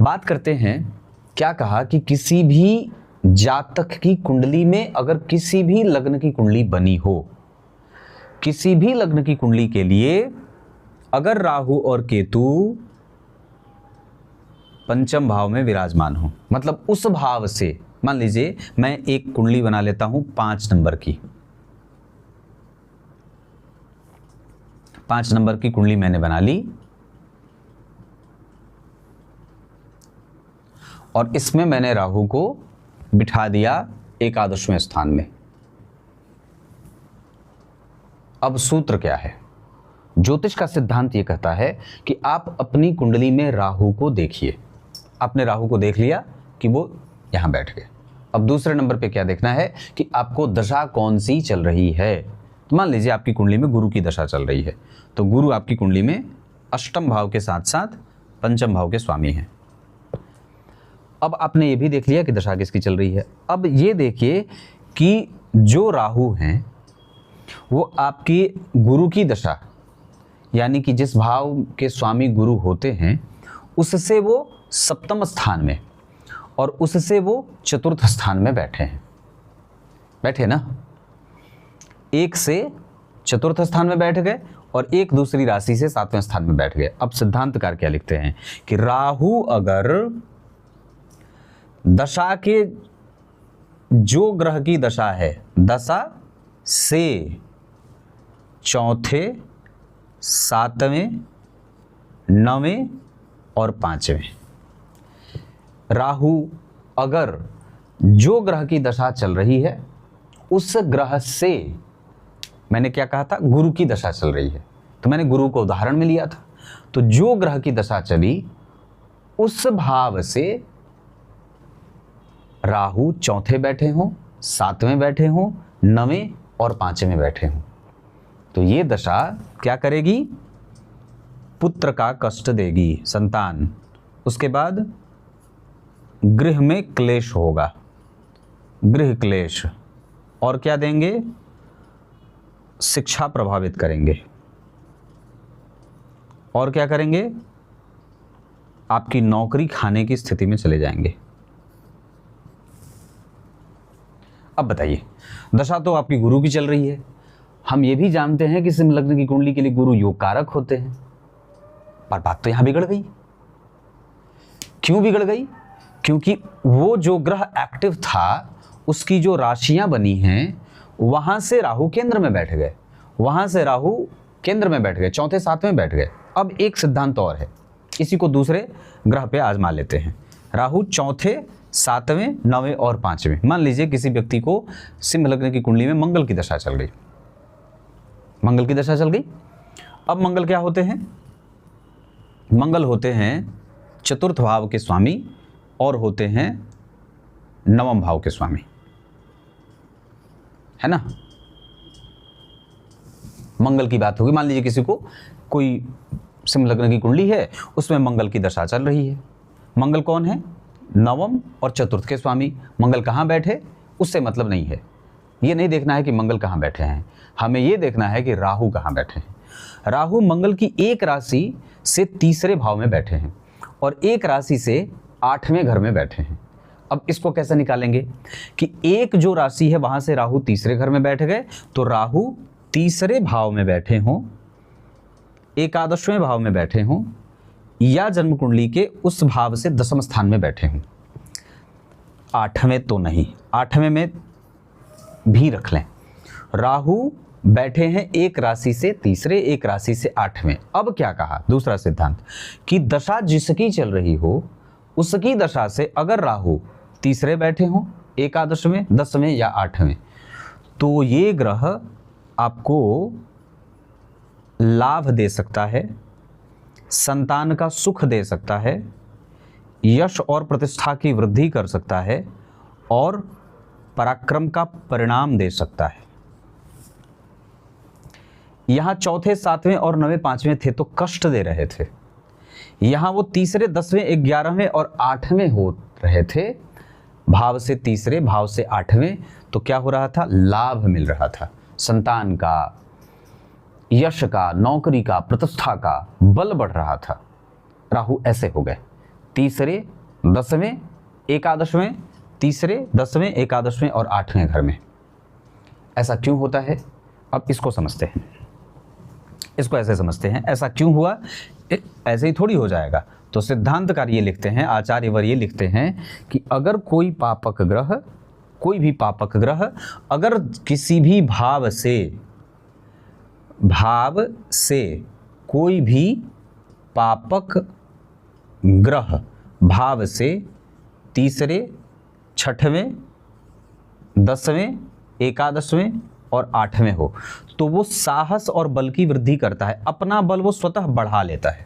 बात करते हैं, क्या कहा कि किसी भी जातक की कुंडली में अगर किसी भी लग्न की कुंडली बनी हो, किसी भी लग्न की कुंडली के लिए अगर राहु और केतु पंचम भाव में विराजमान हो, मतलब उस भाव से, मान लीजिए मैं एक कुंडली बना लेता हूं 5 नंबर की, 5 नंबर की कुंडली मैंने बना ली और इसमें मैंने राहु को बिठा दिया एकादशवें स्थान में। अब सूत्र क्या है? ज्योतिष का सिद्धांत यह कहता है कि आप अपनी कुंडली में राहु को देखिए। आपने राहु को देख लिया कि वो यहां बैठ गए। अब दूसरे नंबर पे क्या देखना है कि आपको दशा कौन सी चल रही है। तो मान लीजिए आपकी कुंडली में गुरु की दशा चल रही है, तो गुरु आपकी कुंडली में अष्टम भाव के साथ साथ पंचम भाव के स्वामी हैं। अब आपने ये भी देख लिया कि दशा किसकी चल रही है। अब ये देखिए कि जो राहु हैं वो आपकी गुरु की दशा, यानी कि जिस भाव के स्वामी गुरु होते हैं उससे वो सप्तम स्थान में और उससे वो चतुर्थ स्थान में बैठे हैं। बैठे ना, एक से चतुर्थ स्थान में बैठ गए और एक दूसरी राशि से 7वें स्थान में बैठ गए। अब सिद्धांतकार क्या लिखते हैं कि राहु अगर दशा के, जो ग्रह की दशा है, दशा से चौथे, 7वें, 9वें और 5वें, राहु अगर जो ग्रह की दशा चल रही है उस ग्रह से, मैंने क्या कहा था, गुरु की दशा चल रही है, तो मैंने गुरु को उदाहरण में लिया था। तो जो ग्रह की दशा चली उस भाव से राहु चौथे बैठे हों, 7वें बैठे हों, 9वें और 5वें बैठे हों, तो ये दशा क्या करेगी? पुत्र का कष्ट देगी, संतान। उसके बाद गृह में क्लेश होगा, गृह क्लेश। और क्या देंगे? शिक्षा प्रभावित करेंगे। और क्या करेंगे? आपकी नौकरी खाने की स्थिति में चले जाएंगे। अब बताइए, दशा तो आपकी गुरु की चल रही है। हम ये भी जानते हैं कि सिंह लग्न की कुंडली के लिए गुरु योग कारक होते हैं, पर बात तो यहां बिगड़ गई। क्यों बिगड़ गई? क्योंकि वो जो ग्रह एक्टिव था उसकी जो राशियां बनी हैं वहां से राहु केंद्र में बैठ गए, वहां से राहु केंद्र में बैठ गए, चौथे 7वें बैठ गए। अब एक सिद्धांत और है, इसी को दूसरे ग्रह पे आजमा लेते हैं। राहु चौथे, 7वें, 9वें और 5वें। मान लीजिए किसी व्यक्ति को सिंह लग्न की कुंडली में मंगल की दशा चल गई, मंगल की दशा चल गई। अब मंगल क्या होते हैं? मंगल होते हैं चतुर्थ भाव के स्वामी और होते हैं 9वें भाव के स्वामी, है ना। मंगल की बात होगी, मान लीजिए किसी को कोई सिंह लग्न की कुंडली है, उसमें मंगल की दशा चल रही है। मंगल कौन है? 9वें और चतुर्थ के स्वामी। मंगल कहाँ बैठे उससे मतलब नहीं है, ये नहीं देखना है कि मंगल कहाँ बैठे हैं, हमें ये देखना है कि राहु कहाँ बैठे हैं। राहु मंगल की एक राशि से तीसरे भाव में बैठे हैं और एक राशि से 8वें घर में बैठे हैं। अब इसको कैसे निकालेंगे कि एक जो राशि है वहां से राहु तीसरे घर में बैठ गए, तो राहु तीसरे भाव में बैठे हों, एकादशवें भाव में बैठे हों, या जन्म कुंडली के उस भाव से 10वें स्थान में बैठे हों। 8वें तो नहीं, 8वें में भी रख लें। राहु बैठे हैं एक राशि से तीसरे, एक राशि से 8वें। अब क्या कहा दूसरा सिद्धांत कि दशा जिसकी चल रही हो उसकी दशा से अगर राहु तीसरे बैठे हों, एकादशवें, 10वें या 8वें, तो ये ग्रह आपको लाभ दे सकता है, संतान का सुख दे सकता है, यश और प्रतिष्ठा की वृद्धि कर सकता है और पराक्रम का परिणाम दे सकता है। यहां चौथे, 7वें और 9वें, 5वें थे तो कष्ट दे रहे थे, यहां वो तीसरे, 10वें, 11वें और 8वें हो रहे थे। भाव से तीसरे, भाव से 8वें, तो क्या हो रहा था? लाभ मिल रहा था, संतान का, यश का, नौकरी का, प्रतिष्ठा का बल बढ़ रहा था। राहु ऐसे हो गए, तीसरे, 10वें, एकादशवें, तीसरे, 10वें, एकादशवें और 8वें घर में। ऐसा क्यों होता है? अब इसको समझते हैं, इसको ऐसे समझते हैं। ऐसा क्यों हुआ? ऐसे ही थोड़ी हो जाएगा। तो सिद्धांतकार ये लिखते हैं, आचार्यवर ये लिखते हैं कि अगर कोई पापक ग्रह, कोई भी पापक ग्रह अगर किसी भी भाव से कोई भी पापक ग्रह भाव से तीसरे, छठवें, 10वें, एकादशवें और 8वें हो, तो वो साहस और बल की वृद्धि करता है, अपना बल वो स्वतः बढ़ा लेता है।